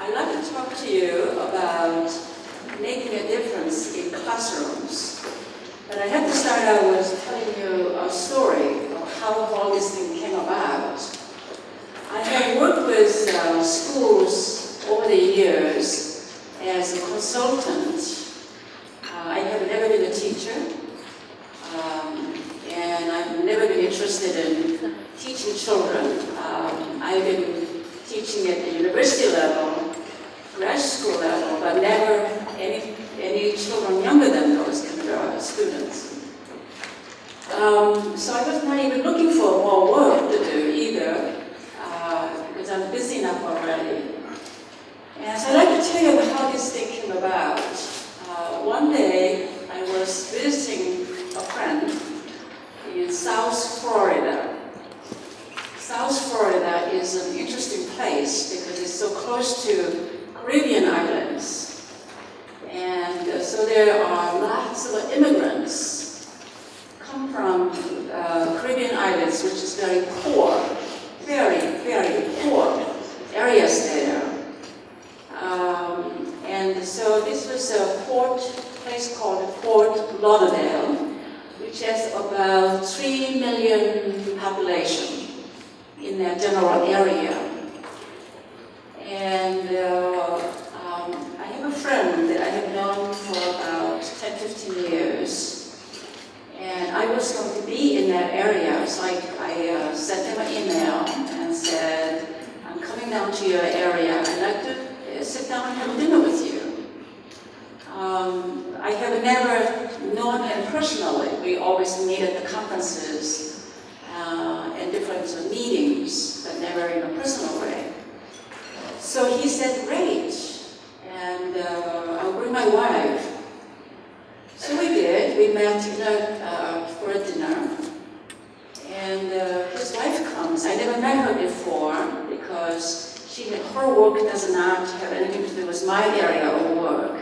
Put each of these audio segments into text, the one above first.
I'd like to talk to you about making a difference in classrooms. But I have to start out with telling you a story of how all this thing came about. I have worked with schools over the years as a consultant. I have never been a teacher, and I've never been interested in teaching children. I've been teaching at the university level, graduate school level, but never any children younger than those students. So I was not even looking for more work to do either, because I'm busy enough already. And so I'd like to tell you about how this thing came about. One day I was visiting a friend in South Florida. South Florida is an interesting place because it's so close to Caribbean islands. And so there are lots of immigrants come from Caribbean islands, which is very poor, very, very poor areas there. And so this was a place called Fort Lauderdale, which has about 3 million population in that general area. And I have a friend that I have known for about 10-15 years. And I was going to be in that area, so I sent him an email and said, I'm coming down to your area. I'd like to sit down and have dinner with you. I have never known him personally. We always meet at the conferences and different meetings, but never in a personal way. So he said, great, and I'll bring my wife. So we did. We met for a dinner, and his wife comes. I never met her before because her work does not have anything to do with my area of work.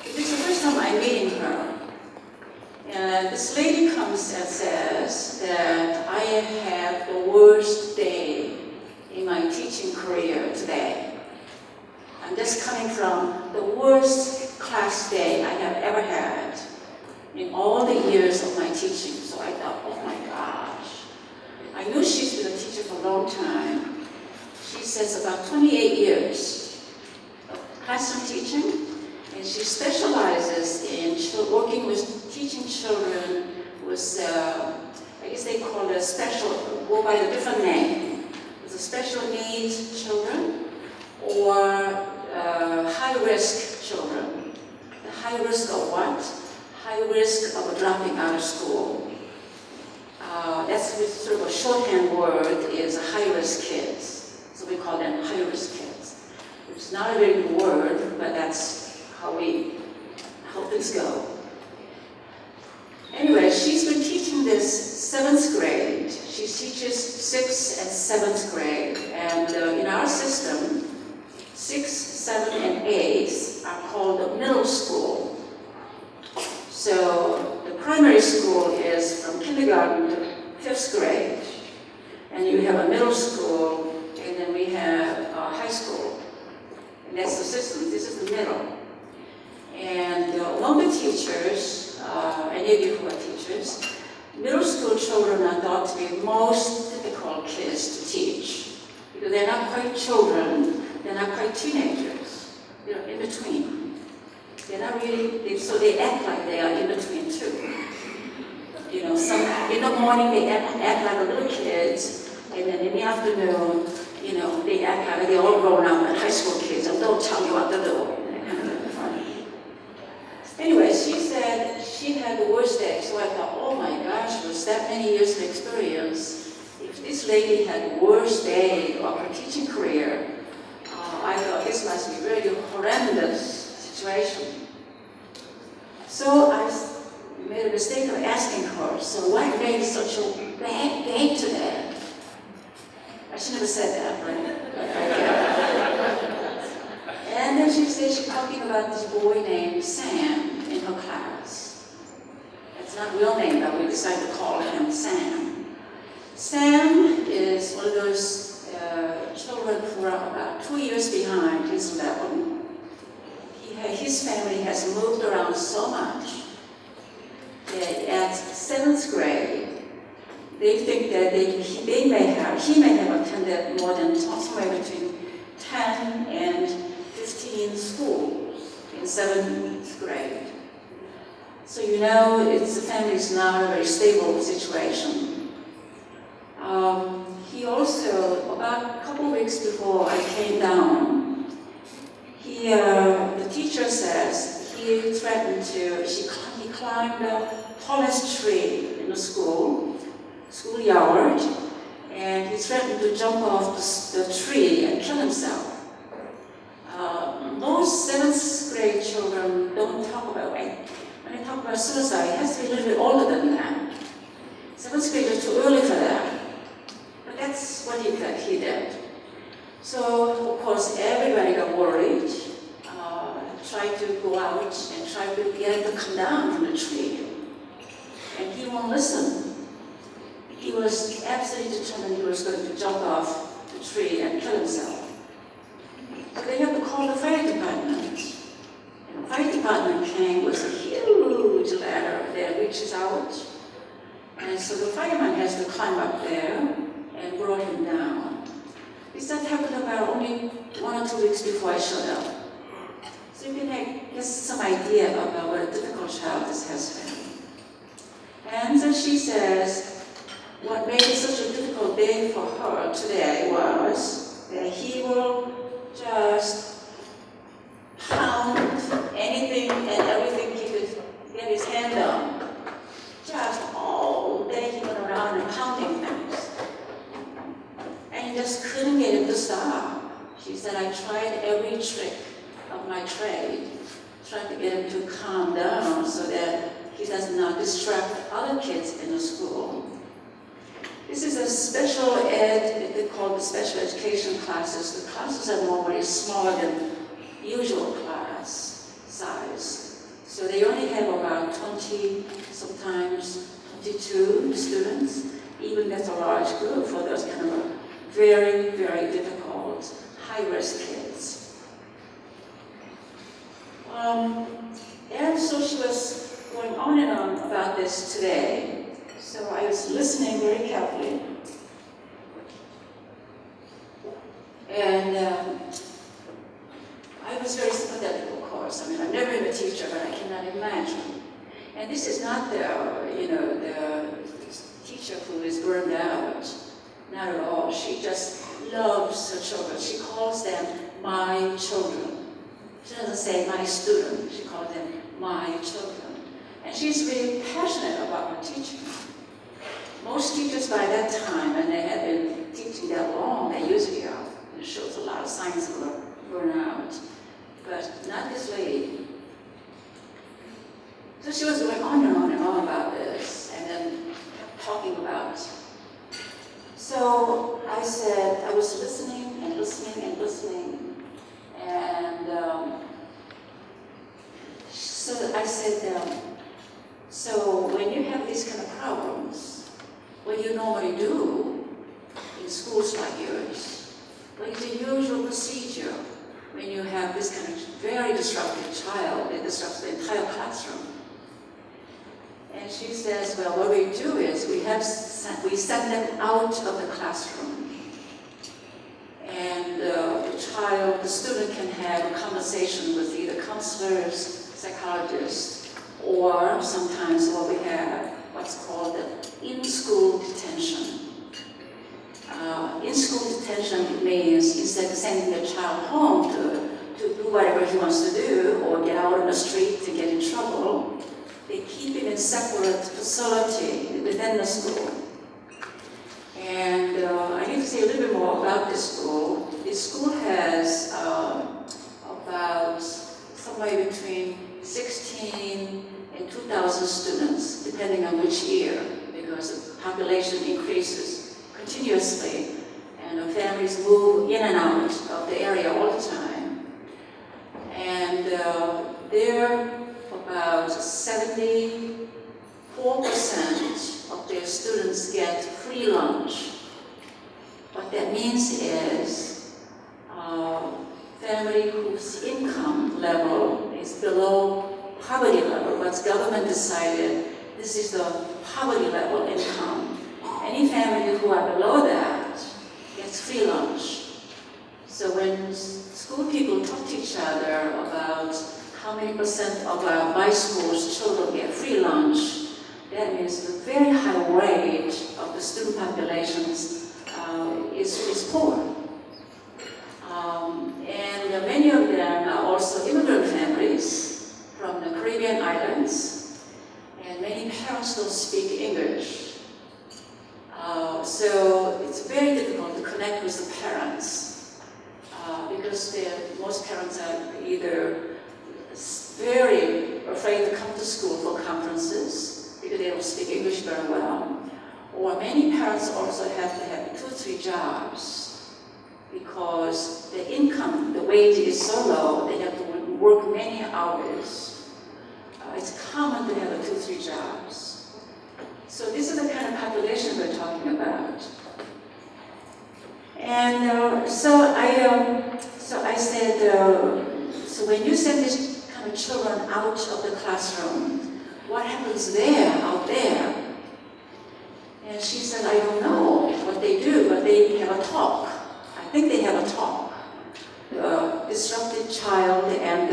It's the first time I'm meeting her. And this lady comes and says that I have the worst day in my teaching career today. I'm just coming from the worst class day I have ever had in all the years of my teaching. So I thought, oh my gosh. I knew she's been a teacher for a long time. She says about 28 years of classroom teaching, and she specializes in working with teaching children with, I guess they call it go by a different name, with the special needs children or high-risk children. The high risk of what? High risk of dropping out of school. That's sort of a shorthand word is high-risk kids. So we call them high-risk kids. It's not a very good word, but that's how things go. Anyway, she's been teaching this 7th grade. She teaches 6th and 7th grade. And in our system, 6th, 7th, and 8th are called the middle school. So the primary school is from kindergarten to 5th grade. And you have a middle school, and then we have high school. And that's the system. This is the middle. And among the teachers, any of you who are teachers, middle school children are thought to be most difficult kids to teach. Because they're not quite children, they're not quite teenagers. They're in between. They're not really, so they act like they are in between too. In the morning they act like little kids, and then in the afternoon, they act like they're all grown up and high school kids, and don't tell me what to do. Anyway, she said she had the worst day, so I thought, oh my gosh, with that many years of experience, if this lady had the worst day of her teaching career, I thought this must be a really horrendous situation. So I made a mistake of asking her, so what made such a bad day today? I shouldn't have said that, right? And then she said she's talking about this boy named Sam in her class. It's not a real name, but we decided to call him Sam. Sam is one of those children children who are about 2 years behind his level. His family has moved around so much that at 7th grade, they think that he may have attended more than somewhere between 10 and 15 schools in 7th grade. So you know the family is not a very stable situation. He also, about a couple weeks before I came down, the teacher says he threatened to, he climbed the tallest tree in the schoolyard, and he threatened to jump off the tree and kill himself. Most 7th grade children don't talk about it. When they talk about suicide, it has to be a little bit older than that. 7th grade is too early for that. But that's what he did. So, of course, everybody got worried, tried to go out and tried to get him to come down from the tree. And he won't listen. He was absolutely determined he was going to jump off the tree and kill himself. So they had to call the fire department. And the fire department came with a huge ladder that reaches out. And so the fireman has to climb up there and brought him down. That happened about only 1 or 2 weeks before I showed up. So you can get some idea about what a difficult child this has been. And so she says, what made it such a difficult day for her today was that he will just pound anything and everything he could get his hand on. Just all day he went around and pounding things. And he just couldn't get him to stop. She said, I tried every trick of my trade, trying to get him to calm down so that he does not distract other kids in the school. This is a special ed, they call it special education classes. The classes are normally smaller than usual class size. So they only have about 20, sometimes 22 students. Even that's a large group for those kind of very, very difficult, high-risk kids. And so she was going on and on about this today. So I was listening very carefully. And I was very sympathetic, of course. I mean, I've never been a teacher, but I cannot imagine. And this is not the teacher who is burned out. Not at all. She just loves her children. She calls them my children. She doesn't say my student. She calls them my children. And she's really passionate about her teaching. Most teachers by that time, and they have been teaching that long, they usually are. It shows a lot of signs of burnout. But not this lady. So she was going on and on and on about this, and then talking about. So I said, I was listening and listening and listening, and so I said, so when you have these kind of problems, what do you normally do in schools like yours? What is the usual procedure when you have this kind of very disruptive child that disrupts the entire classroom? And she says, well, what we do is we send them out of the classroom. And the student can have a conversation with either counselors, psychologists, or sometimes what we have, what's called the in-school detention. In-school detention means instead of sending the child home to do whatever he wants to do or get out on the street to get in trouble, they keep him in separate facility within the school. And I need to say a little bit more about this school. This school has about somewhere between 16 and 2,000 students, depending on which year, because the population increases continuously, and the families move in and out of the area all the time. And there, about 74% of their students get free lunch. What that means is level is below poverty level, but the government decided this is the poverty level income. Any family who are below that gets free lunch. So when school people talk to each other about how many percent of my school's children get free lunch, that means the very high rate of the student populations is poor. And many of them are also immigrant families from the Caribbean islands, and many parents don't speak English. So it's very difficult to connect with the parents because most parents are either very afraid to come to school for conferences because they don't speak English very well, or many parents also have to have 2 or 3 jobs because the income, the wage is so low, they have to work many hours. It's common to have 2 or 3 jobs. So this is the kind of population we're talking about. And so I said, so when you send these kind of children out of the classroom, what happens there, out there? And she said, I don't know what they do, but they have a talk. I think they have a talk. Disrupted child and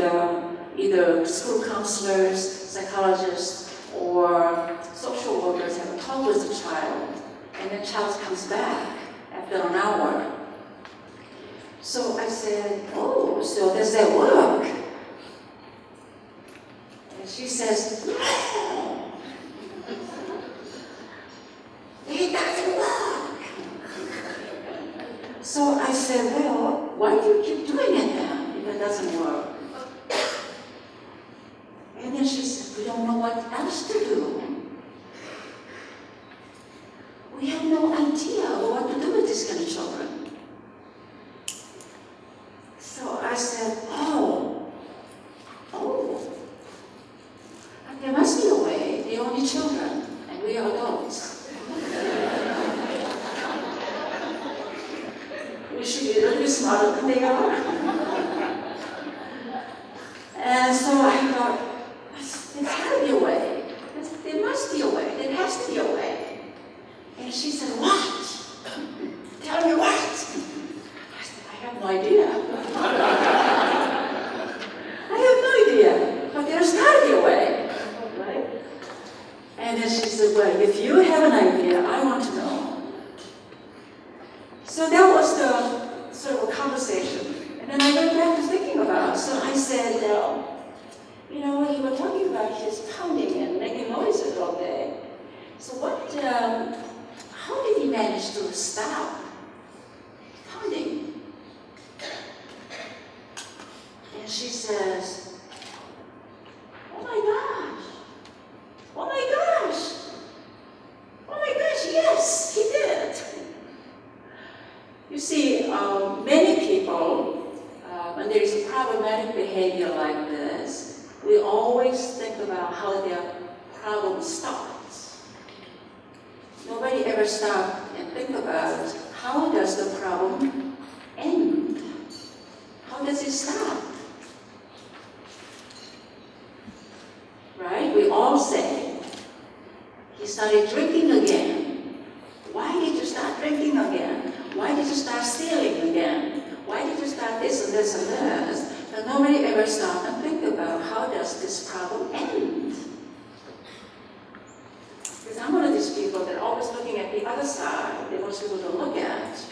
either school counselors, psychologists, or social workers have a talk with the child, and the child comes back after an hour. So I said, oh, so does that work? And she says, no, it doesn't work. So I said, well, why do you keep doing it then if it doesn't work? And then she said, we don't know what else to do. We have no idea what to do with these kind of children. So I said, there must be a way. They're only children, and we are adults. We should be a little bit smarter than they are. And so I thought, there's got to be a way. There must be a way. There has to be a way. And she said, what? Tell me what? I said, I have no idea. I have no idea, but there's got to be a way, right? And then she said, well, if you have an idea, I want to know. So that was the sort of a conversation. And then I went back to thinking about it. So I said, you were talking about his pounding and making noises all day. So how did he manage to stop pounding? And she says, oh my gosh, yes, he did. You see, many people, when there is a problematic behavior like this, we always think about how their problem starts. Nobody ever stops and think about how does the problem end? How does it stop? Right? We all say, he started drinking again. Why did you start drinking again? Why did you start stealing again? Why did you start this and this and this? But nobody ever stopped and think about how does this problem end? Because I'm one of these people that are always looking at the other side that most people don't look at.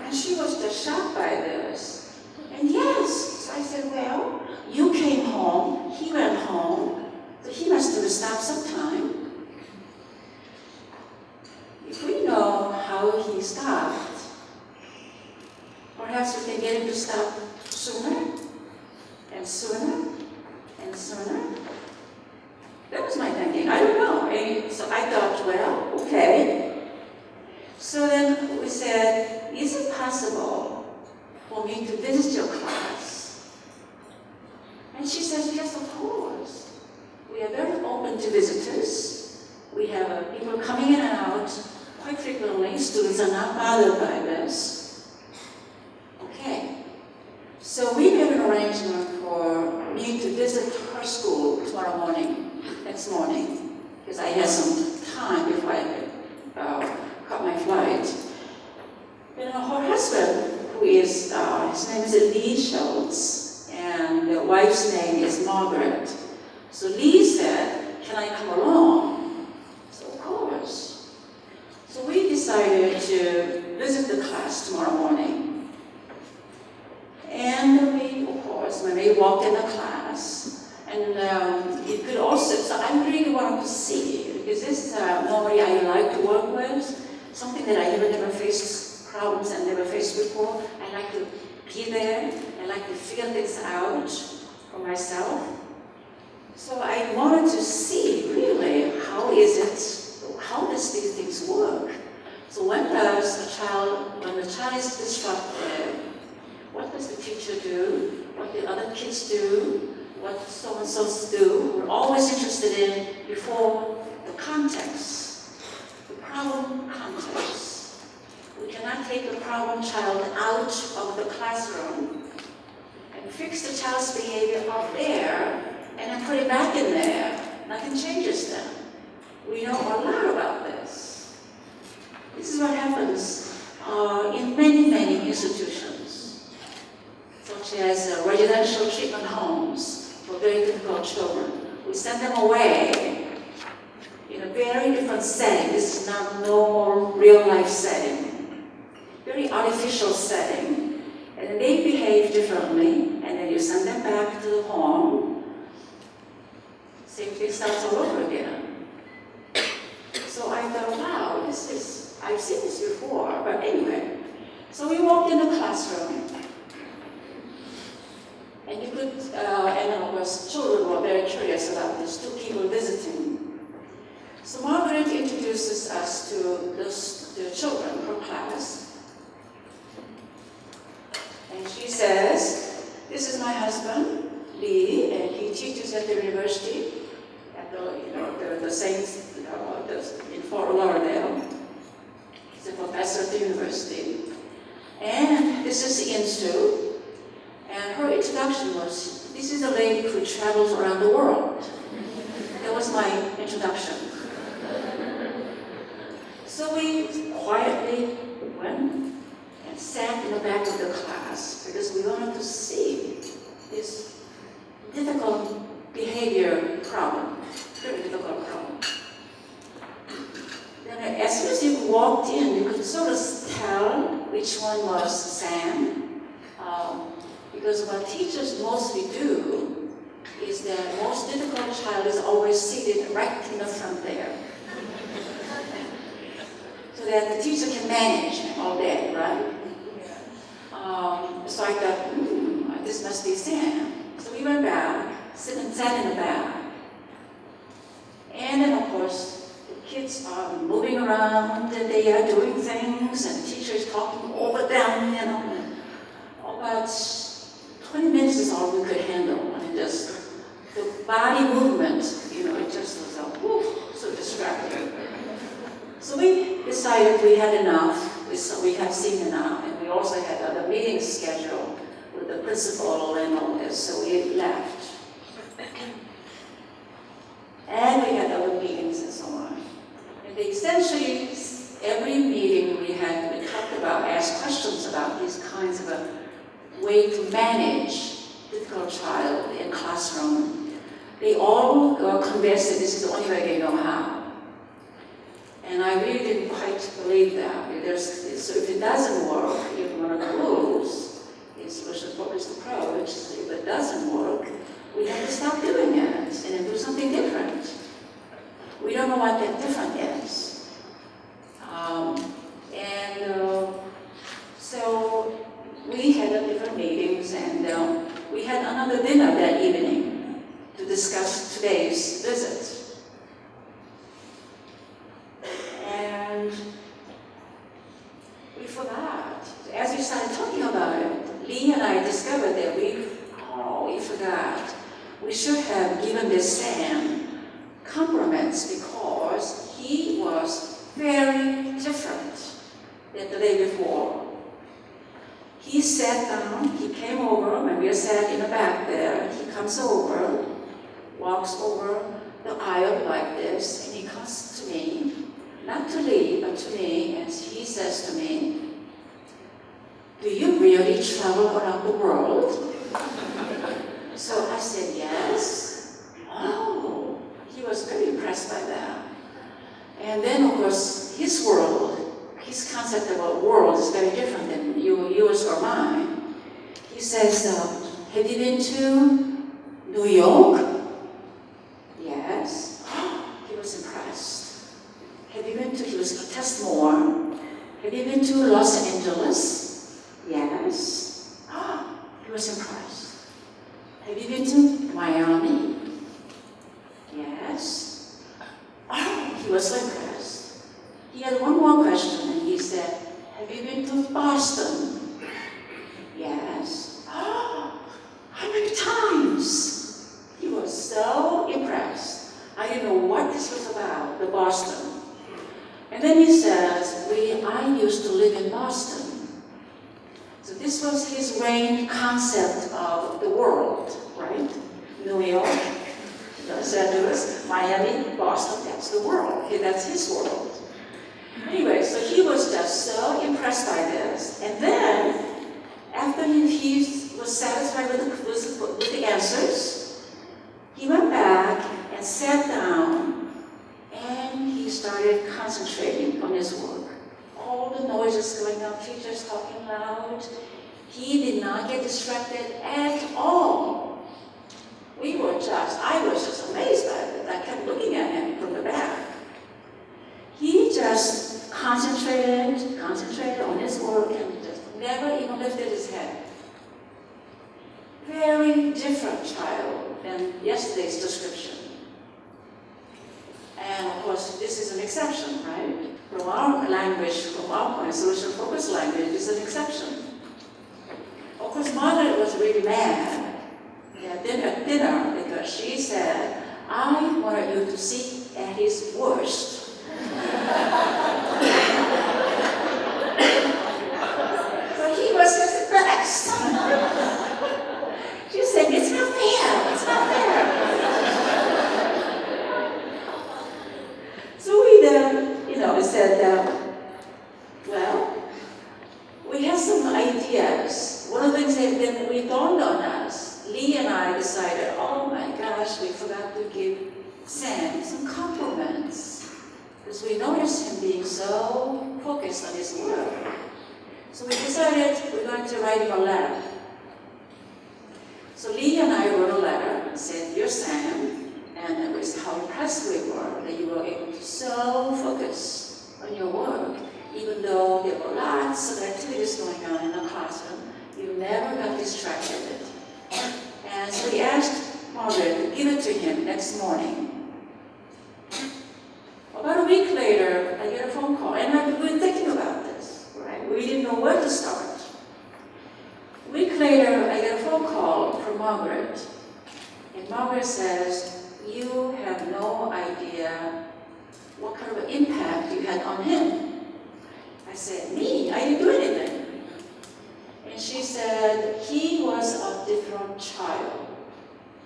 And she was just shocked by this. And yes, so I said, well, you came home, he went home, so he must have stopped sometime. If we know how he stopped, perhaps we can get him to stop sooner and sooner and sooner. That was my thinking. I don't know. And so I thought, well, okay. So then we said, is it possible for me to visit your class? And she says, yes, of course. We are very open to visitors. We have people coming in and out quite frequently. Students are not bothered by this. Okay. So we made an arrangement for had some time before I caught my flight. You know, her husband, who is, his name is Lee Schultz, and the wife's name is Margaret. So Lee said, "Can I come along?" So of course. So we decided to visit the class tomorrow morning. And we, of course, when we walked in the class, and it could also, so I really wanted to see, because this is nobody I like to work with, something that I never faced problems and never faced before. I like to be there, I like to figure things out for myself. So I wanted to see really how does these things work? So when the child is disrupted, what does the teacher do? What the other kids do? What so-and-sos do? We're always interested in before the context, the problem context. We cannot take the problem child out of the classroom and fix the child's behavior out there and then put it back in there. Nothing changes them. We know a lot about this. This is what happens in many, many institutions, such as residential treatment homes for very difficult children. We send them away in a very different setting. This is not a normal, real-life setting. Very artificial setting. And then they behave differently, and then you send them back to the home. Same thing starts all over again. So I thought, wow, I've seen this before, but anyway. So we walked in the classroom, and you could, and then of course, children were very curious about these two people visiting. So Margaret introduces us to the children, her class, and she says, "This is my husband, Lee, and he teaches at the university, at the Saints, in Fort Lauderdale. He's a professor at the university. And this is Insu, and her introduction was, this is a lady who travels around the world." That was my introduction. So we quietly went and sat in the back of the class because we wanted to see this difficult behavior problem, very difficult problem. Then as soon as you walked in, you could sort of tell which one was Sam, because what teachers mostly do is that most difficult child is always seated right in the front there, so that the teacher can manage all day, right? So I thought, this must be Sam. So we went back, sat in the back. And then, of course, the kids are moving around, and they are doing things, and the teacher is talking over them, you know. About 20 minutes is all we could handle. I mean, just the body movement, you know, it just was so distracting. So we decided we had enough. We have seen enough, and we also had other meetings scheduled with the principal and all this, so we left. And we had other meetings and so on. And essentially, every meeting we talked about, asked questions about these kinds of a way to manage difficult child in classroom. They all are convinced that this is the only way they know how. And I really didn't quite believe that. So if it doesn't work, even one of the rules is solution-focused approach. So if it doesn't work, we have to stop doing it and then do something different. We don't know what that different is. So we had different meetings, and we had another dinner that evening to discuss today's visit. And we forgot. As we started talking about it, Lee and I discovered that we forgot. We should have given this Sam compliments because he was very different than the day before. He sat down, he came over, when we sat in the back there, he comes over, walks over the aisle like this, and he comes to me, not to Lee, but to me, and he says to me, "Do you really travel around the world?" So I said, "Yes." Oh, he was very impressed by that. And then, of course, his world, his concept about world is very different than yours or mine. He says, "Have you been to New York?" Yes. He was impressed. Have you been to, he was test more. Have you been to Los Angeles? Yes. He was impressed. Have you been to Miami? Yes. He was so impressed. He had one more question, and he said, "Have you been to Boston?" Yes. How many times? He was so impressed. I didn't know what this was about, the Boston. And then he says, I used to live in Boston. So this was his main concept of the world, right? New York, Los Angeles, Miami, Boston, that's the world. That's his world. Anyway, so he was just so impressed by this. And then, after he was satisfied with the answers, he went back and sat down, and he started concentrating on his work. All the noises going on, teachers talking loud. He did not get distracted at all. I was just amazed by it. I kept looking at him from the back. He just concentrated on his work and just never even lifted his head. Very different child than yesterday's description. And of course, this is an exception, right? From our language, from our point, social focus language is an exception. Of course, Margaret was really mad at dinner because she said, "I wanted you to see at his worst." But he was just impressed. She said, "It's not fair, it's not fair." So we then, said, well, we have some ideas. One of the things that we dawned on us, Lee and I decided, oh my gosh, we forgot to give Sam some compliments. Because we noticed him being so focused on his work. So we decided we're going to write him a letter. So Lee and I wrote a letter and said, "Dear Sam," and it was how impressed we were that you were able to so focus on your work, even though there were lots of activities going on in the classroom, you never got distracted. And so we asked Margaret to give it to him next morning. About a week later, I get a phone call, and I've been thinking about this, right? We didn't know where to start. A week later, I get a phone call from Margaret, and Margaret says, "You have no idea what kind of impact you had on him." I said, "Me? I didn't do anything." And she said, "He was a different child,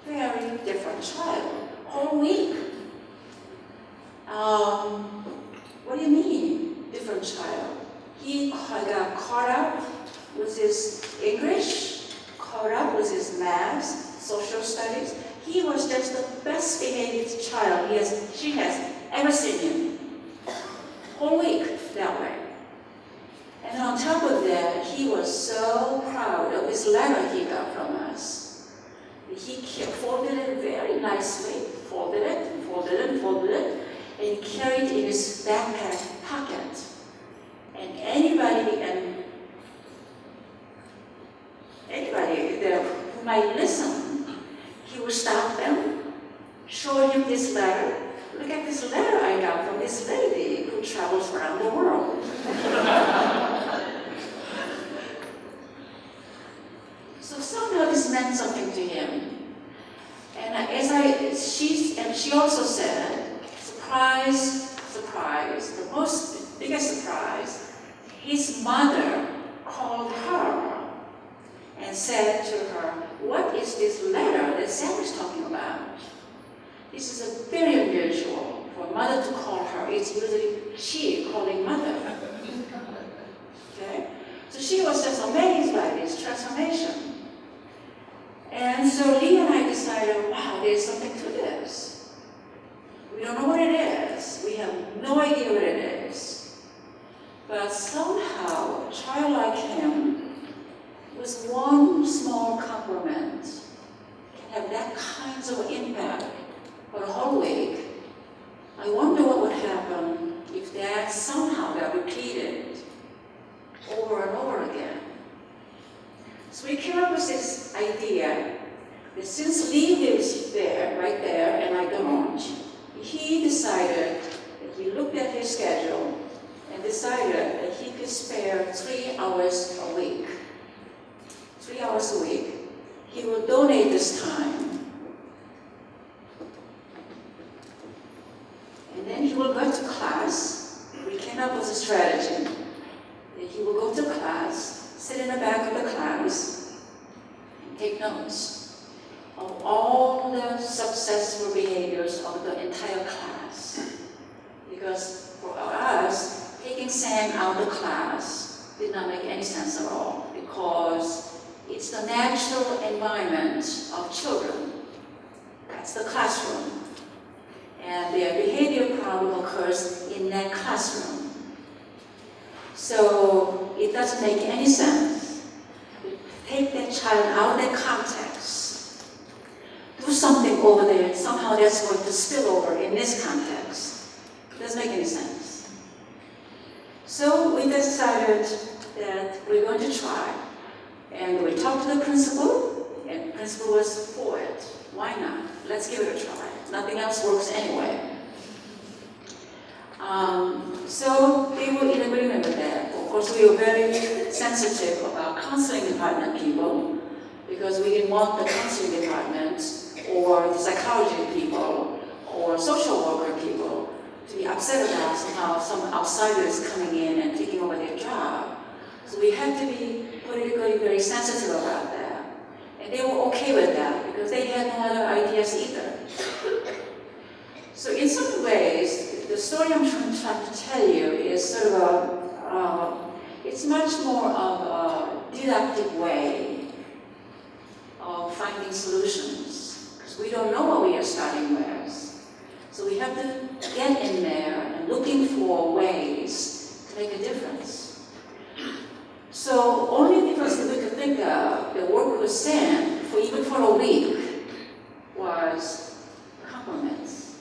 very different child, whole week." What do you mean, different child? He got caught up with his English, caught up with his math, social studies. He was just the best behaved child she has ever seen him. Whole week that way. And on top of that, he was so proud of this letter he got from us. He folded it very nicely, folded it, and he carried it in his backpack pocket. And anybody there who might listen, he would stop them, show him this letter. "Look at this letter I got from this lady who travels around the world." So somehow this meant something to him. And she also said, surprise, the biggest surprise, his mother called her and said to her, "What is this letter that Sam is talking about?" This is a very unusual for a mother to call her. It's usually she calling mother. Okay? So she was just amazed by this transformation. And so Lee and I decided, wow, there's something to this. We don't know what it is. We have no idea what it is. But somehow, a child like him, with one small compliment, can have that kind of impact for a whole week. I wonder what would happen if that somehow got repeated over and over again. So we came up with this idea that since Lee lives there, right there, and I don't, he decided that he looked at his schedule and decided that he could spare 3 hours a week. 3 hours a week. He will donate this time. And then he will go to class. We came up with a strategy that he will go to class, sit in the back of the class, and take notes of all the successful behaviors of the entire class. Because for us, taking Sam out of the class did not make any sense at all, because it's the natural environment of children. That's the classroom. And their behavior problem occurs in that classroom. So it doesn't make any sense to take that child out of that context, do something over there, somehow that's going to spill over in this context. It doesn't make any sense. So we decided that we're going to try. And we talked to the principal, and the principal was for it. Why not? Let's give it a try. Nothing else works anyway. So they were in agreement with that. Of course, we were very sensitive about counseling department people, because we didn't want the counseling department or the psychology people or social worker people to be upset about somehow some outsiders coming in and taking over their job. So we had to be politically very sensitive about that. And they were okay with that because they had no other ideas either. So in some ways, the story I'm trying to tell you is sort of it's much more of a deductive way of finding solutions, because we don't know what we are starting with. So we have to get in there and looking for ways to make a difference. So only difference that we could think of that worked with Sam for even for a week was compliments.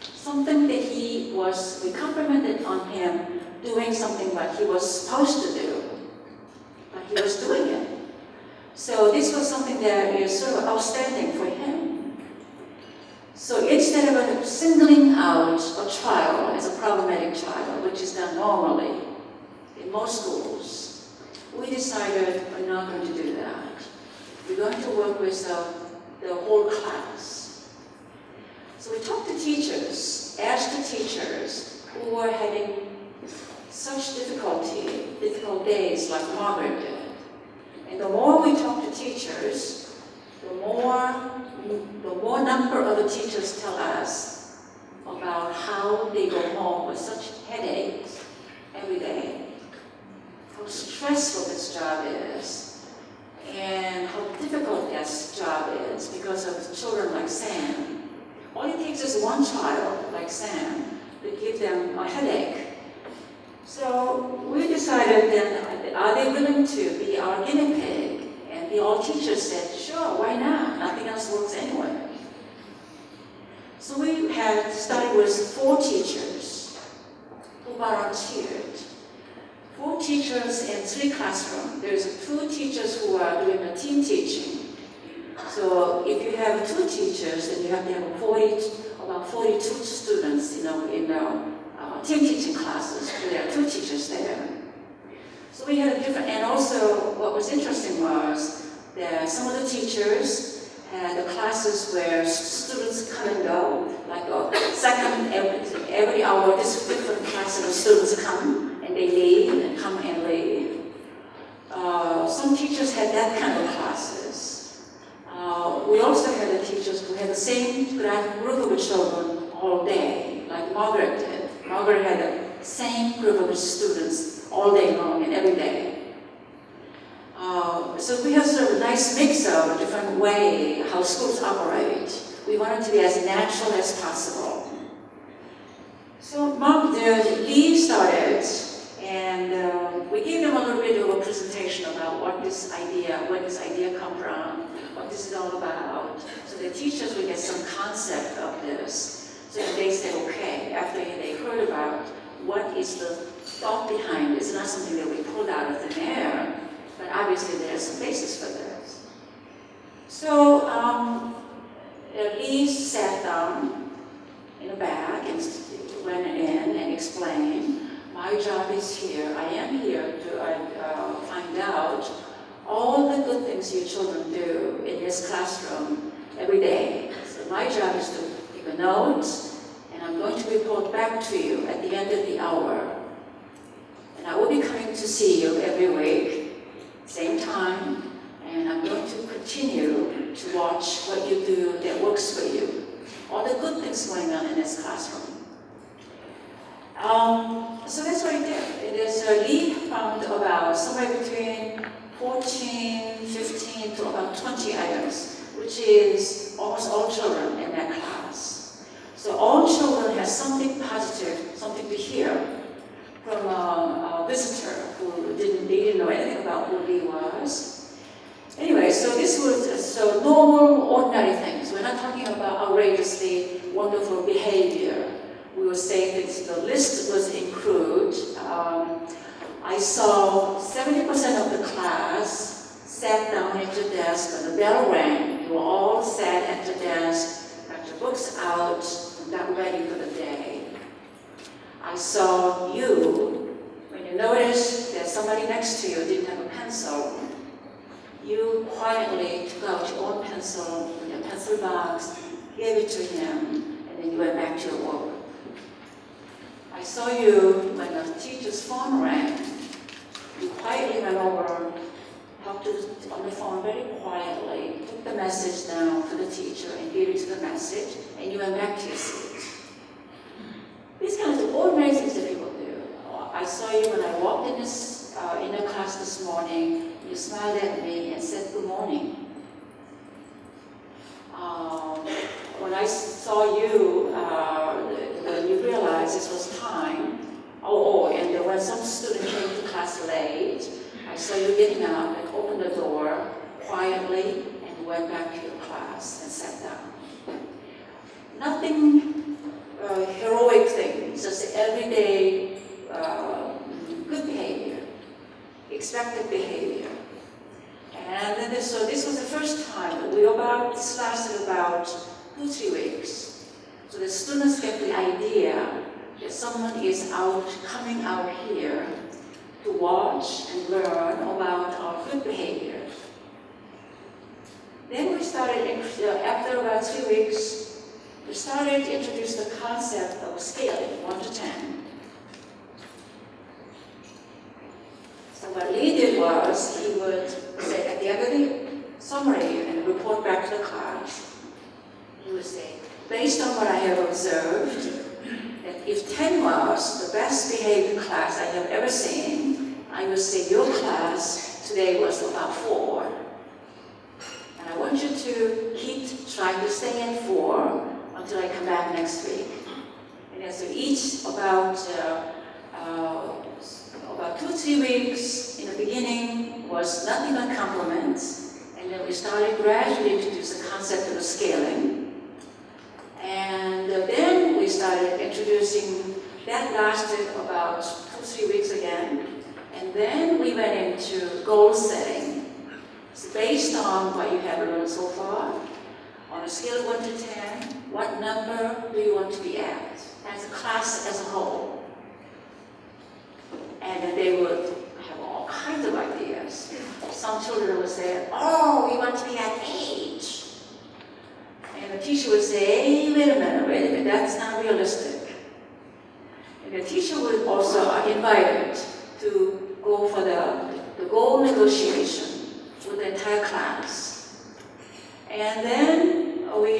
Something that we complimented on him doing something that he was supposed to do, but he was doing it. So this was something that is sort of outstanding for him. So instead of singling out a child as a problematic child, which is done normally in most schools, we decided we're not going to do that. We're going to work with the whole class. So we talked to teachers, asked the teachers who were having such difficult days like Margaret did. And the more we talk to teachers, the more number of the teachers tell us about how they go home with such headaches every day, how stressful this job is, and how difficult this job is because of children like Sam. All it takes is one child like Sam to give them a headache. So we decided then, are they willing to be our guinea pig? And the all teachers said, sure, why not? Nothing else works anyway. So we had started with 4 teachers who volunteered. 4 teachers in 3 classrooms. There's 2 teachers who are doing the team teaching. So if you have 2 teachers, then you have to have about 42 students, in team teaching classes. So there are 2 teachers there. So we had a different, and also what was interesting was that some of the teachers had the classes where students come and go, like every hour, this different class of students come and they leave and come and leave. Some teachers had that kind of classes. We also had the teachers who had same group of children all day, like Margaret did. Margaret had the same group of students all day long and every day. So we have sort of a nice mix of a different way how schools operate. We want it to be as natural as possible. So Lee started, and we gave them a little bit of a presentation about where this idea come from, what this is all about. So the teachers would get some concept of this. So they said, okay, after they heard about what is the thought behind it, it's not something that we pulled out of thin air, but obviously there's some basis for this. So Lee sat down in the back and went in and explained, my job is here. I am here to find out all the good things you children do in this classroom every day. So my job is to take a note, and I'm going to report back to you at the end of the hour. And I will be coming to see you every week, same time, and I'm going to continue to watch what you do that works for you. All the good things going on in this classroom. So that's what I did. It is Lee found about somewhere between 14, 15 to about 20 items, which is almost all children in that class. So all children have something positive, something to hear from a visitor who didn't know anything about who Lee was. Anyway, so this was normal, ordinary things. We're not talking about outrageously wonderful behavior. We were saying that the list was include. I saw 70% of the class sat down at your desk when the bell rang. You were all sat at your desk, got your books out, and got ready for the day. I saw you, when you noticed that somebody next to you didn't have a pencil, you quietly took out your own pencil from your pencil box, gave it to him, and then you went back to your work. I saw you when the teacher's phone rang. You quietly went over, talked on the phone very quietly, took the message down for the teacher and gave it to the message, and you went back to your seat. These kinds of ordinary things that people do. I saw you when I walked in the class this morning. You smiled at me and said good morning. When I saw you, when you realized this was time, and when some student came to class late, I saw you getting up and opened the door quietly and went back to your class and sat down. Nothing heroic things, just everyday good behavior, expected behavior. And then so this was the first time that this lasted about 2-3 weeks. So the students get the idea that someone is coming out here to watch and learn about our good behavior. Then we started, after about 3 weeks, we started to introduce the concept of scaling, 1 to 10. So what Lee did was, he would say at the end of the summary and report back to the class, he would say, based on what I have observed, that if 10 was the best behaved class I have ever seen, I would say your class today was about 4. And I want you to keep trying to stay at 4 until I come back next week. And then so each about 2-3 weeks in the beginning was nothing but compliments, and then we started gradually to introduce the concept of the scaling. And then we started introducing, that lasted about 2-3 weeks again, and then we went into goal setting. So based on what you have learned so far, on a scale of 1 to 10, what number do you want to be at, as a class as a whole? And then they would have all kinds of ideas. Some children would say, oh, we want to be at 8. And the teacher would say, hey, wait a minute, that's not realistic. And the teacher would also invite to go for the goal negotiation with the entire class. And then we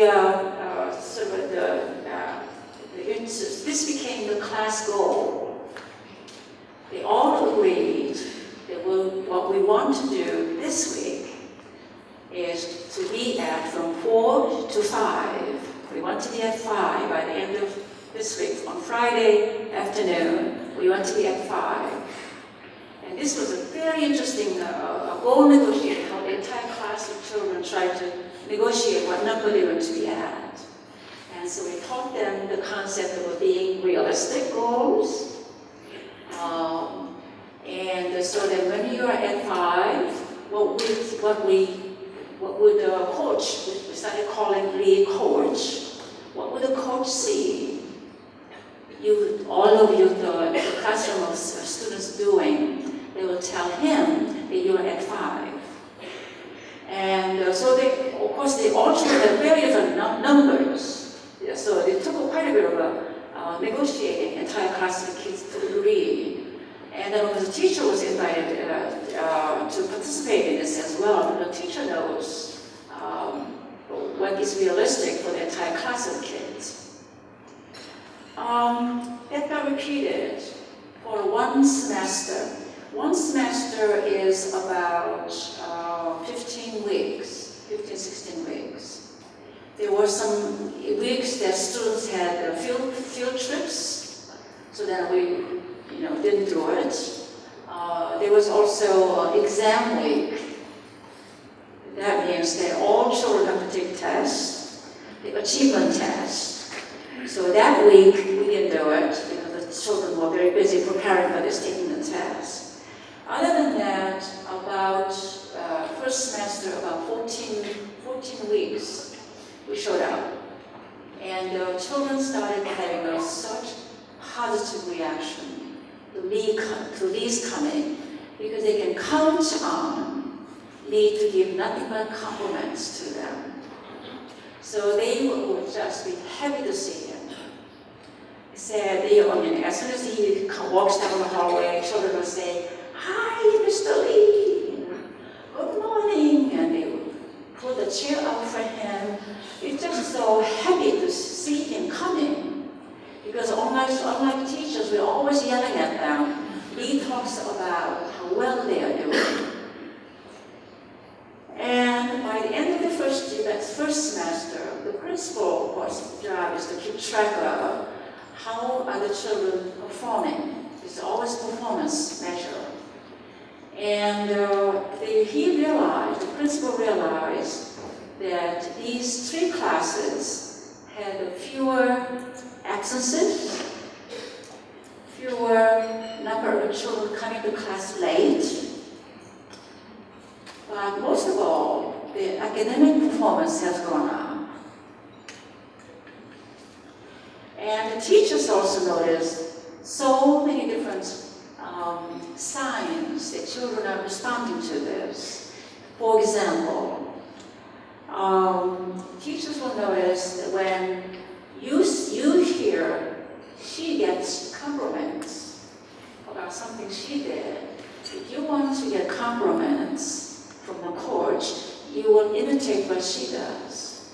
we want to do this week is to be at from 4 to 5. We want to be at 5 by the end of this week. On Friday afternoon, we want to be at 5. And this was a very interesting goal negotiation, how the entire class of children tried to negotiate what number they were to be at. And so we taught them the concept of being realistic goals. And so that when you are at 5, what would the coach, we started calling the coach, what would the coach see? All of you, the classroom of students doing, they will tell him that you are at 5. And so they, of course, they all had very different numbers. Yeah, so it took quite a bit of negotiating entire class of kids to agree. And then when the teacher was invited to participate in this as well, the teacher knows what is realistic for the entire class of kids. That got repeated for one semester. One semester is about 15 weeks, 15, 16 weeks. There were some weeks that students had field trips, so that we didn't do it. There was also exam week. That means that all children have to take tests, the achievement test. So that week we didn't do it because the children were very busy preparing for this, taking the test. Other than that, about first semester, about 14 weeks, we showed up. And the children started having such positive reaction to Lee's coming, because they can count on Lee to give nothing but compliments to them. So they would just be happy to see him. He said, as soon as he walks down the hallway, children will say, "Hi, Mr. Lee, good morning," and they would put the chair out for him. It's just so happy to see him coming, because unlike teachers, we're always yelling at them. Lee talks about how well they are doing. And by the end of the first semester, the principal, of course, job is to keep track of how are the children performing. It's always performance measure. And the principal realized that these 3 classes had fewer absences, fewer number of children coming to class late. But most of all, the academic performance has gone up. And the teachers also noticed so many different signs that children are responding to this. For example, teachers will notice that when you hear she gets compliments about something she did, if you want to get compliments from the coach, you will imitate what she does.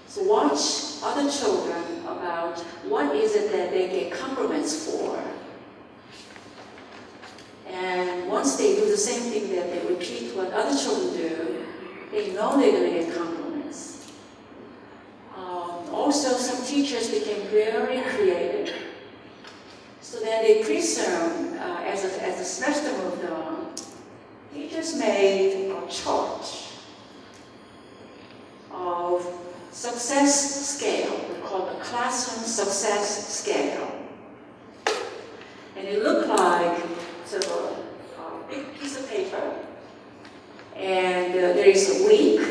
So watch other children about what is it that they get compliments for. And once they do the same thing, that they repeat what other children do, they know they're going to get compliments. Also, some teachers became very creative. So then they presumed, as the semester moved on, teachers made a chart of success scale. We call it the classroom success scale. And it looked like sort of a big piece of paper. And there is a week.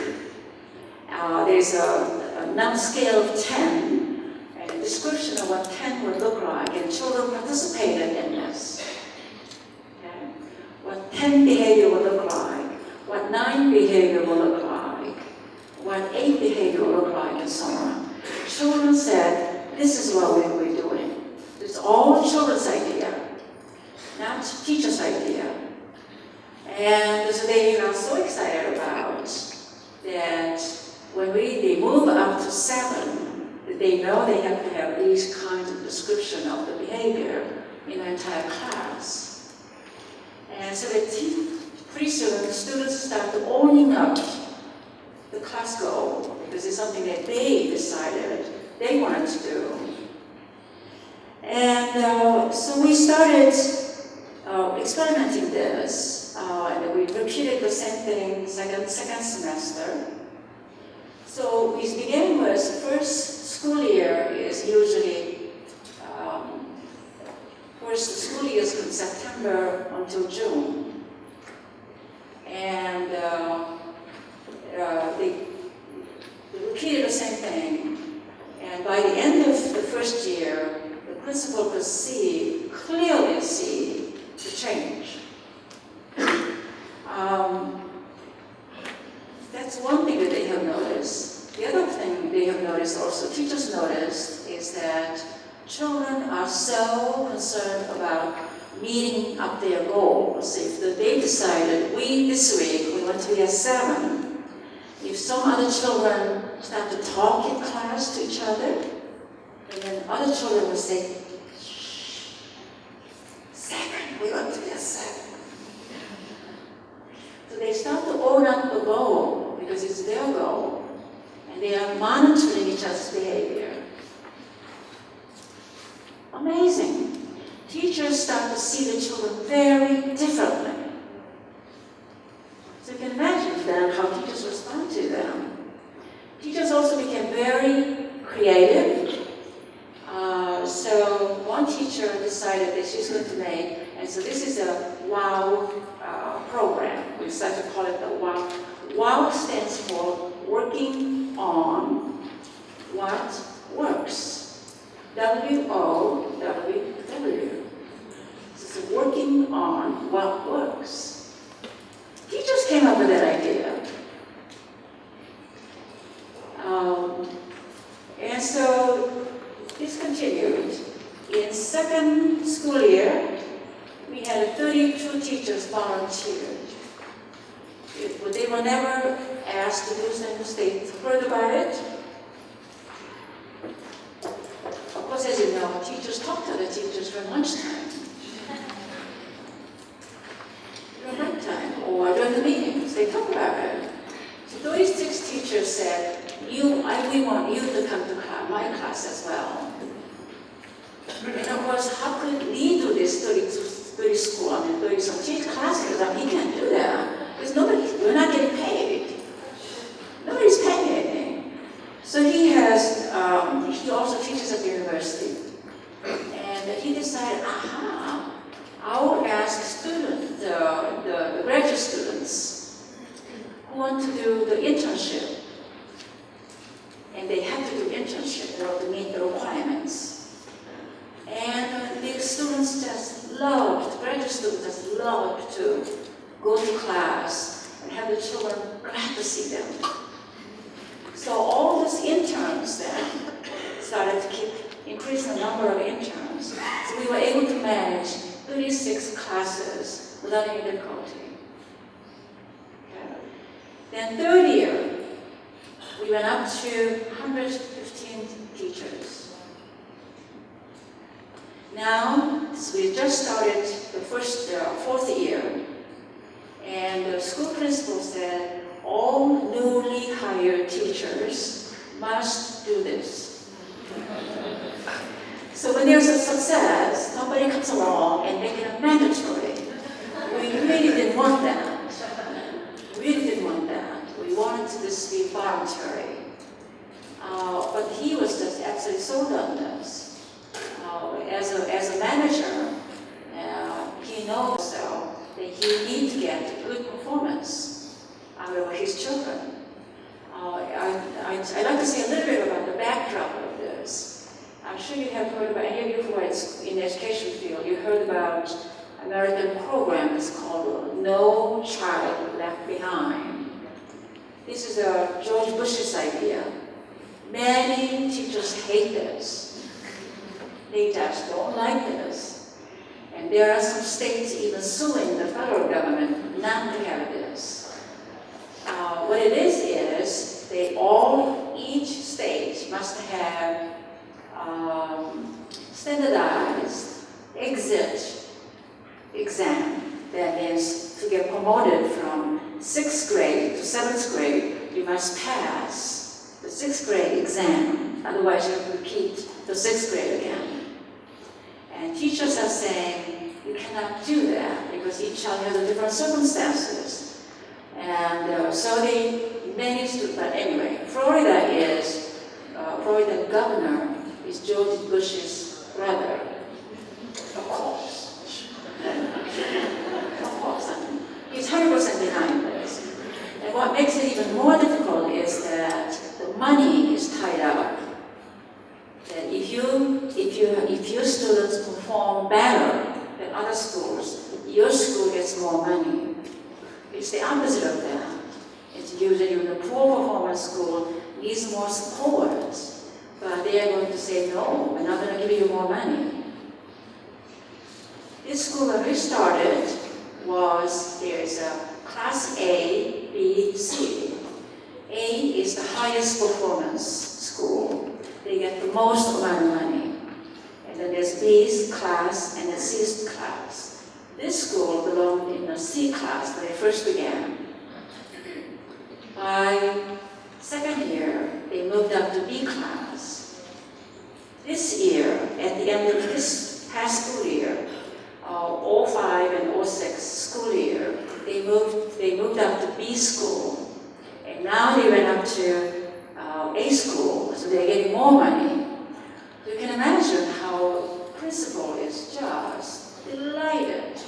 There's a scale of 10, and a description of what 10 would look like. And children participated in this. Okay? What 10 behavior would look like, what 9 behavior will look like, what 8 behavior will look like, and so on. Children said, this is what we were doing. It's all children's idea, not teacher's idea. And so they are so excited about that when they move up to 7, they know they have to have these kinds of description of the behavior in the entire class. And so pretty soon, students start owning up the class goal, because it's something that they decided they wanted to do. And so we started experimenting this, and we repeated the same thing second semester. So we began with first school year is usually first school year is from September until June, and they repeated the same thing. And by the end of the first year, the principal could clearly see the change. That's one thing that they have noticed. The other thing they have noticed, also teachers noticed, is that children are so concerned about meeting up their goals. If they decided, this week we want to be at 7, if some other children start to talk in class to each other, and then other children will say, 7, we want to be at 7. So they start to own up the goal, because it's their goal, and they are monitoring each other's behavior. Amazing. Teachers start to see the children very differently. So you can imagine then how teachers respond to them. Teachers also became very creative. So one teacher decided that she's going to make, and so this is a WOW program. We decided to call it the WOW. WOW stands for Working on What Works. W-O-W-W. This is working on what works. Teachers came up with that idea. And so this continued. In second school year, we had 32 teachers volunteered. They were never asked to do things. They heard about it. Of course, as you know, teachers talk to the teachers during lunchtime, during lunchtime, or during the meetings. They talk about it. So 36 teachers said, we want you to come to my class as well. And of course, how could we do this 30-some classes? I mean, he can't do that. Because we're not getting paid. Nobody's paying anything. So he also teaches at the university. And he decided, I will ask students, the graduate students, who want to do the internship. And they have to do internship in order to meet the requirements. And the students graduate students just loved to go to class and have the children glad to see them. So all those interns then started to keep increasing the number of interns. So we were able to manage 36 classes without any difficulty. Okay. Then third year, we went up to 115 teachers. Now, we just started the fourth year, and the school principal said all newly hired teachers must do this. So when there's a success, somebody comes along and make it mandatory. We really didn't want that. We wanted this to be voluntary. But he was just absolutely sold on this. As a manager, he knows that he needs to get good performance out of his children. I'd like to say a little bit about the backdrop of this. I'm sure you have heard about, any of you who are in the education field, you heard about American program that's called No Child Left Behind. This is George Bush's idea. Many teachers hate this. They just don't like this. And there are some states even suing the federal government not to have this. What it is each state must have standardized exit exam. That means promoted from 6th grade to 7th grade, you must pass the 6th grade exam, otherwise you have to repeat the 6th grade again. And teachers are saying, you cannot do that because each child has different circumstances. And so they managed to, but anyway, Florida governor is George Bush's brother, of course. Of course, he's 100% behind this. And what makes it even more difficult is that the money is tied up. That if your students perform better than other schools, your school gets more money. It's the opposite of that. It's usually the poor performance school needs more support, but they are going to say, no, we're not going to give you more money. This school when we started there's a class A, B, C. A is the highest performance school. They get the most amount of money. And then there's B's class and the C's class. This school belonged in the C class when they first began. By second year, they moved up to B class. This year, at the end of this past school year, 05 and 06 school year, they moved up to B school. And now they went up to A school, so they're getting more money. You can imagine how principal is just delighted.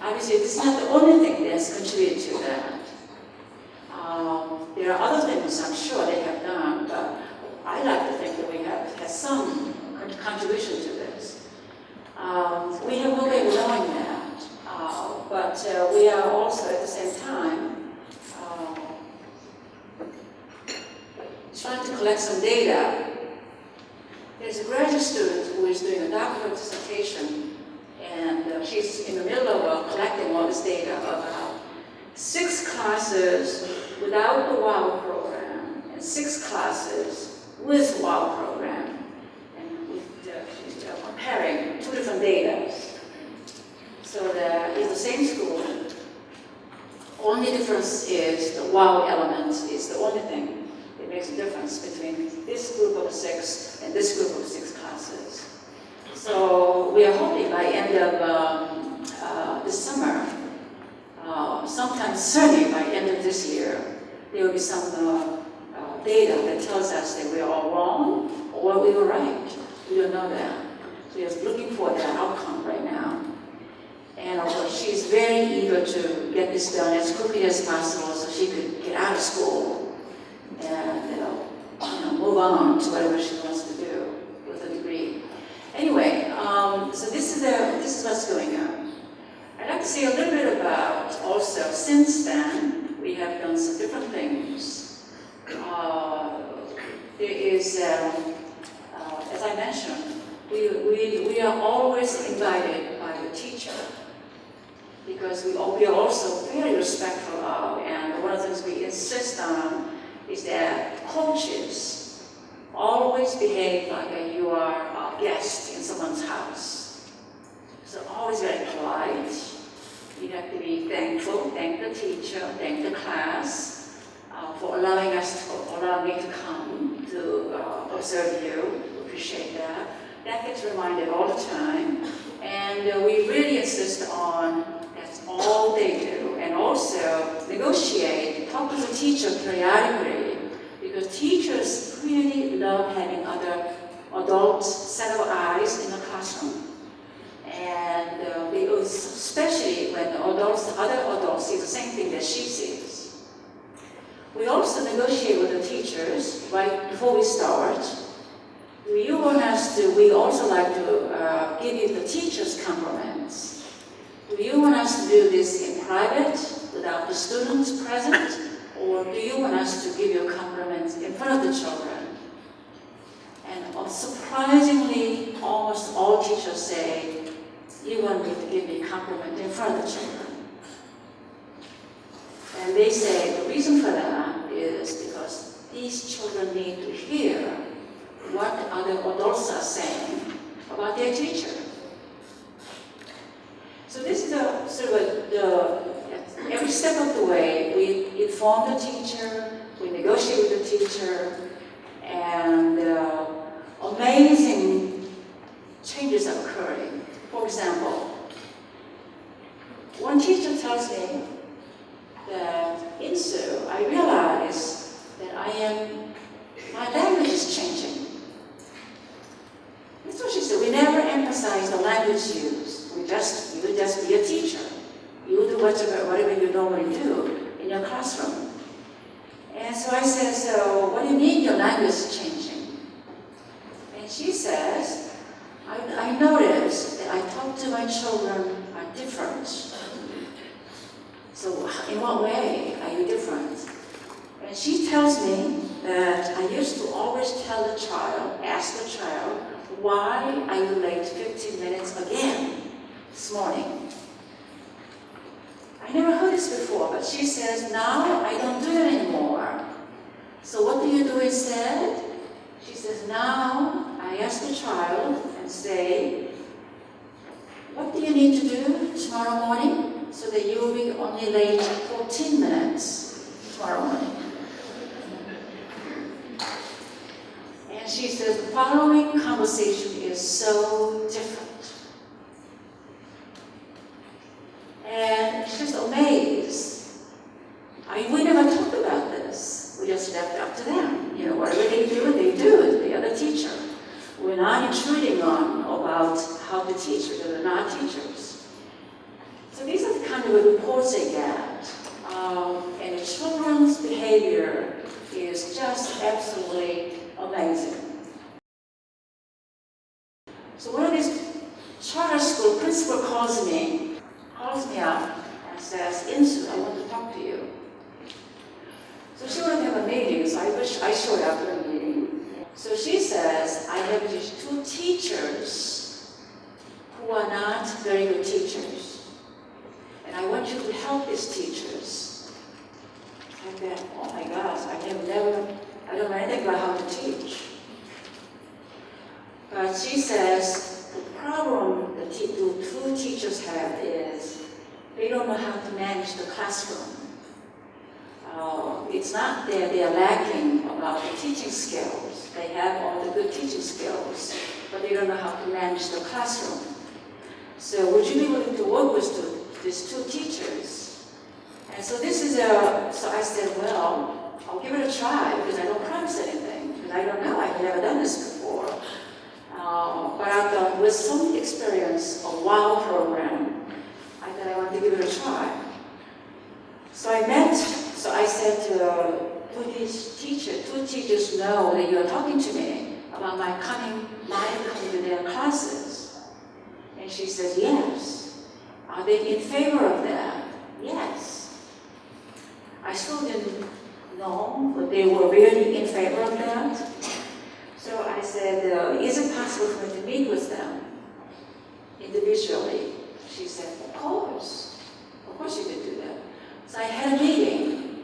Obviously, this is not the only thing that's contributed to that. There are other things I'm sure they have done, but I like to think that we have had some contribution to this. We have no way of knowing that, but we are also at the same time trying to collect some data. There's a graduate student who is doing a doctoral dissertation, and she's in the middle of collecting all this data about 6 classes without the WOW program and 6 classes with WOW program. And she's comparing 2 different data. So it's the same school. Only difference is the WOW element is the only thing that makes a difference between this group of 6 and this group of 6 classes. So we are hoping by end of this summer, sometime certainly by end of this year, there will be some data that tells us that we are all wrong or we were right. We don't know that. So we're looking for that outcome right now. And of course, she's very eager to get this done as quickly as possible so she could get out of school and move on to whatever she wants to do with a degree. Anyway, so this is what's going on. I'd like to say a little bit about also, since then, we have done some different things. There is, as I mentioned, we are always invited by the teacher because we are also very respectful of, and one of the things we insist on is that coaches always behave like you are a guest in someone's house. So always very polite. You have to be thankful, thank the teacher, thank the class for allowing me to come to observe you. Appreciate that. That gets reminded all the time. And we really insist on that's all they do. And also negotiate, talk to the teacher periodically, because teachers really love having other adults, set of eyes in the classroom. And especially when the other adults see the same thing that she sees. We also negotiate with the teachers right before we start. We also like to give you the teachers' compliments. Do you want us to do this in private without the students present? Or do you want us to give you a compliment in front of the children? And surprisingly, almost all teachers say, you want me to give me a compliment in front of the children. And they say the reason for that is because these children need to hear what other adults are saying about their teacher. So this is step of the way, we inform the teacher, we negotiate with the teacher, and amazing changes are occurring. For example, one teacher tells me that, Insu, I realize that my language is changing. That's what she said. We never emphasize the language used. You just be a teacher. You do whatever you normally do in your classroom. And so I said, so what do you mean your language is changing? And she says, I noticed that I talk to my children are different. So in what way are you different? And she tells me that I used to always ask the child, why are you late 15 minutes again this morning? I never heard this before, but she says, now I don't do it anymore. So what do you do instead? She says, now I ask the child and say, what do you need to do tomorrow morning so that you will be only late 14 minutes tomorrow morning? And she says, the following conversation is so different. And she's amazed. We never talked about this. We just left it up to them. You know, whatever they do, the other teacher. We're not intruding about how to teach because they're not teachers. So these are the kind of reports they get. And the children's behavior is just absolutely amazing. So one of these charter school principal calls me up and says, Insu, I want to talk to you. So she wanted to have a meeting, so I wish I showed up for a meeting. So she says, I have these two teachers who are not very good teachers. And I want you to help these teachers. I thought, oh my gosh, I don't know anything about how to teach. But she says, the problem the two teachers have is they don't know how to manage the classroom. It's not that they are lacking about the teaching skills. They have all the good teaching skills, but they don't know how to manage the classroom. So would you be willing to work with these two teachers? And so so I said, well, I'll give it a try because I don't promise anything, because I don't know, I've never done this before. But I thought with some experience, a WOW program, I thought I wanted to give it a try. So I said to these two teachers know that you are talking to me about my coming to their classes. And she says, yes. Are they in favor of that? Yes. I still didn't know, but they were really in favor of that. So I said, is it possible for me to meet with them individually? She said, of course you could do that. So I had a meeting,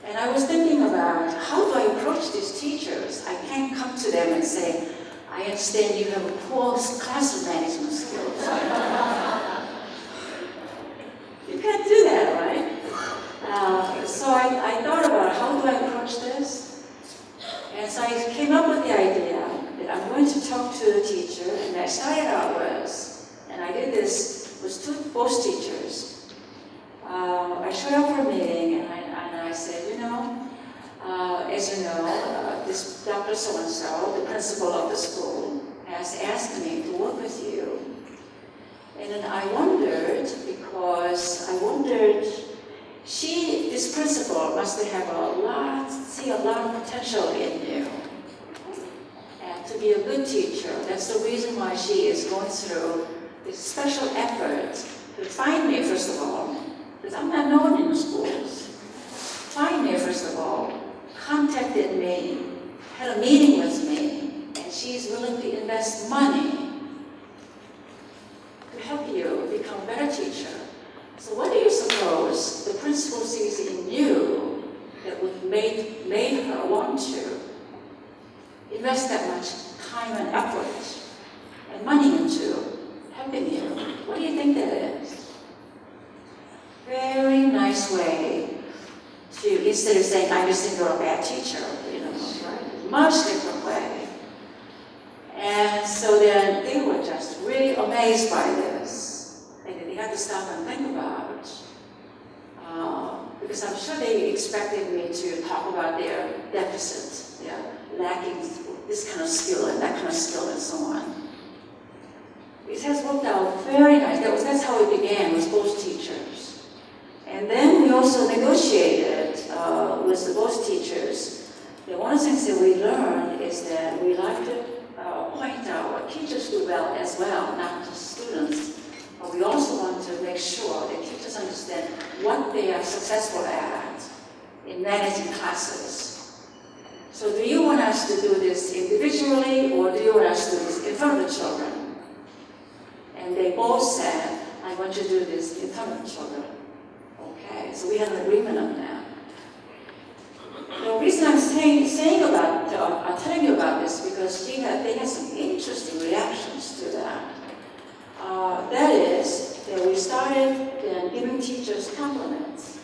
and I was thinking about how do I approach these teachers? I can't come to them and say, I understand you have a poor classroom management skills. You can't do that, right? So I thought about how do I approach this? And so I came up with the idea that I'm going to talk to the teacher, and I started out with, and I did this with both teachers. I showed up for a meeting, and I said, as you know, this Dr. So-and-so, the principal of the school, has asked me to work with you. And then I wondered, this principal must have see a lot of potential in you. And to be a good teacher, that's the reason why she is going through this special effort to find me, first of all, because I'm not known in the schools. Find me, first of all, contacted me, had a meeting with me, and she's willing to invest money to help you become a better teacher. So what do you suppose the principal sees in you that would made her want to invest that much time and effort and money into helping you? What do you think that is? Very nice. nice way to, instead of saying, I just think you're a bad teacher, right? Much different way. And so then they were just really amazed by this. And they had to stop and think about it. Because I'm sure they expected me to talk about their deficits, their lacking this kind of skill and that kind of skill and so on. It has worked out very nice. That's how it began, with both teachers. And then we also negotiated with the both teachers. One of the things that we learned is that we like to point out what teachers do well as well, not just students. But we also want to make sure that teachers understand what they are successful at in managing classes. So do you want us to do this individually, or do you want us to do this in front of the children? And they both said, I want you to do this in front of the children. Okay, so we had an agreement on that. The reason I'm telling you about this, because they had some interesting reactions to that. That is, that we started then giving teachers compliments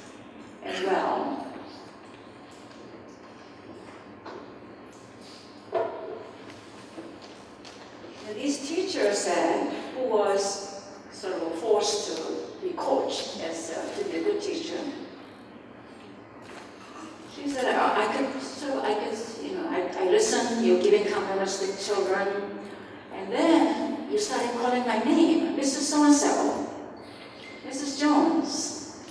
as well. And these teachers said, who was sort of forced to be coached as to be a good teacher. She said, I listened, you're giving compliments to children, and then you started calling my name, Mrs. So-and-so, Mrs. Jones.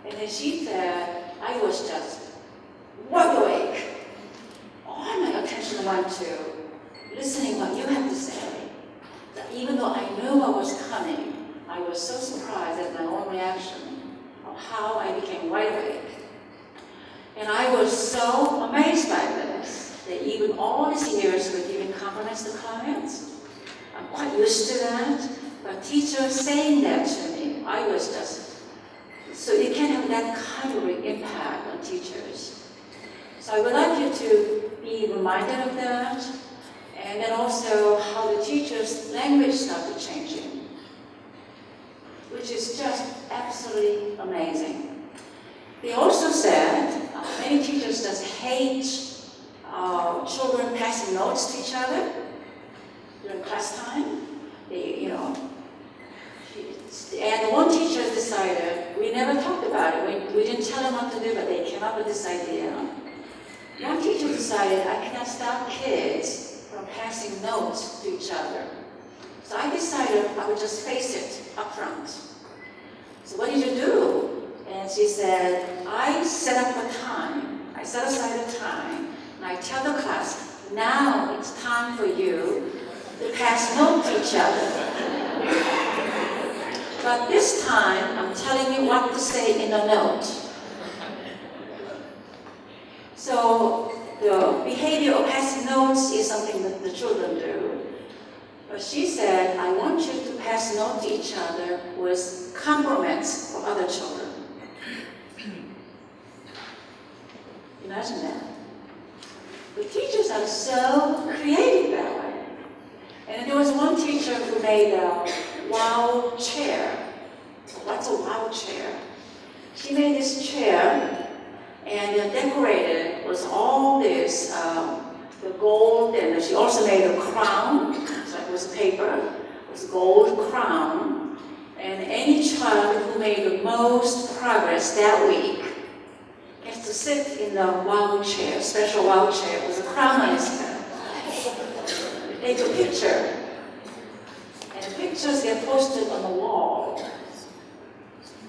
And then she said, I was just wide awake. All my attention went to listening what you have to say. Even though I knew what was coming, I was so surprised at my own reaction of how I became wide awake. And I was so amazed by this, that even all these years we're giving compliments to clients. I'm quite used to that, but teachers saying that to me, I was just, so you can have that kind of impact on teachers. So I would like you to be reminded of that, and then also how the teachers' language started changing, which is just absolutely amazing. They also said many teachers just hate children passing notes to each other during class time. And one teacher decided, we never talked about it, we didn't tell them what to do, but they came up with this idea. One teacher decided, I cannot stop kids from passing notes to each other. So I decided I would just face it up front. So what did you do? And she said, I set up a time. I set aside a time, and I tell the class, now it's time for you to pass notes to each other. But this time, I'm telling you what to say in the note. So the behavior of passing notes is something that the children do. But she said, I want you to pass notes to each other with compliments for other children. Imagine that. The teachers are so creative that way. And there was one teacher who made a wow chair. What's a wow chair? She made this chair and decorated with all this, the gold, and she also made a crown, so it was paper, it was gold crown. And any child who made the most progress that week gets to sit in the wow chair, special wow chair with a crown on his head. They took a picture. And the pictures get posted on the wall.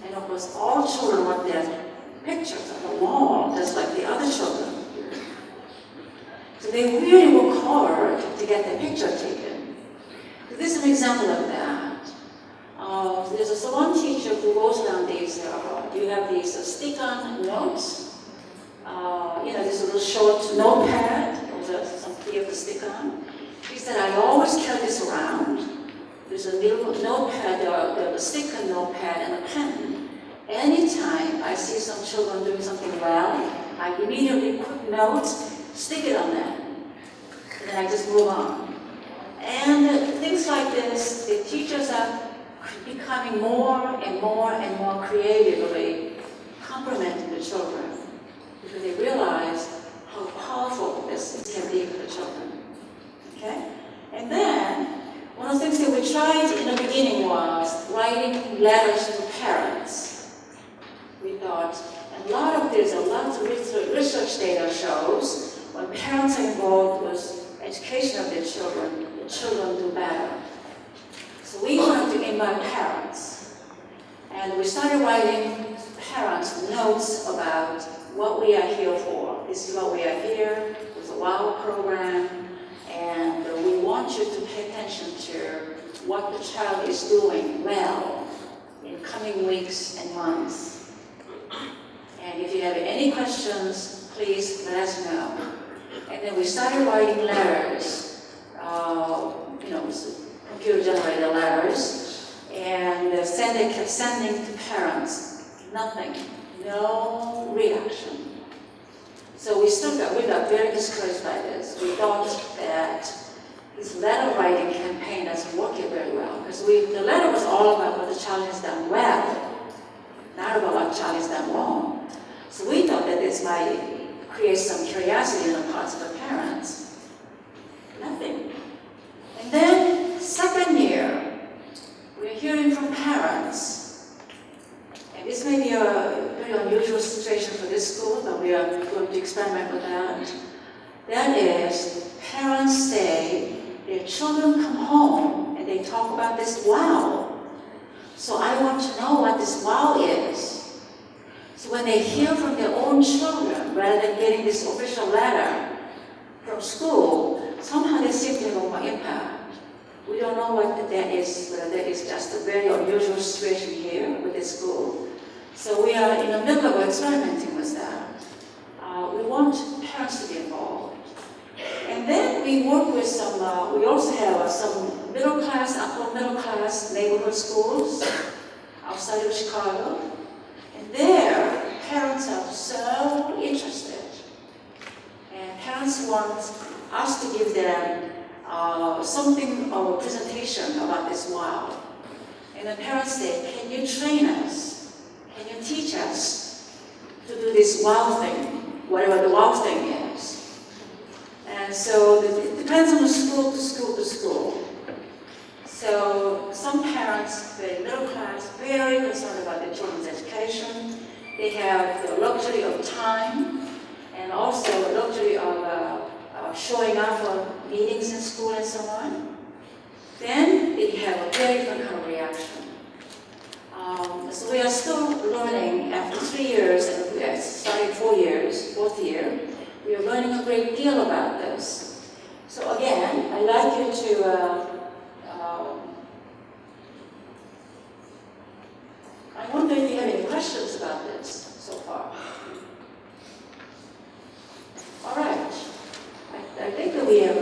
And of course, all children want their pictures on the wall, just like the other children. So they really work hard to get their picture taken. So this is an example of that. There's one teacher who goes around these, you have these stick-on notes. This little short notepad, those are some here to stick on. She said, I always carry this around. There's a little notepad, the stick-on notepad and a pen. Anytime I see some children doing something well, I immediately quick notes, stick it on them. And then I just move on. And things like this, the teachers are becoming more and more and more creatively thought, and a lot of research data shows when parents are involved with education of their children, the children do better. So we wanted to invite parents, and we started writing parents notes about what we are here for. This is what we are here with the WOW program, and we want you to pay attention to what the child is doing well in coming weeks and months. And if you have any questions, please let us know. And then we started writing letters, computer-generated letters, and kept sending to parents. Nothing, no reaction. So we got very discouraged by this. We thought that this letter writing campaign doesn't work here very well, because the letter was all about what the child has done well, not about what the child has done wrong. So we thought that this might create some curiosity in the parts of the parents. Nothing. And then, second year, we're hearing from parents, and this may be a very unusual situation for this school, but we are going to experiment with that. That is, parents say their children come home and they talk about this WOW. So I want to know what this WOW is. So when they hear from their own children, rather than getting this official letter from school, somehow they seem to have more impact. We don't know what that is, whether that is just a very unusual situation here with this school. So we are in the middle of experimenting with that. We want parents to be involved. And then we work with some, we also have some middle class, upper middle class neighborhood schools outside of Chicago. And there, parents are so interested. And parents want us to give them something of a presentation about this WOW. And the parents say, can you train us? Can you teach us to do this WOW thing, whatever the WOW thing is? And so it depends on the school to school to school. So some parents, very middle class, very concerned about their children's education. They have the luxury of time and also the luxury of showing up for meetings in school and so on. Then they have a very different kind of reaction. So we are still learning after 3 years, and we are starting 4 years, fourth year. We are learning a great deal about this. So again, I'd like you to, I wonder if you have any questions about this so far. All right. I think that we have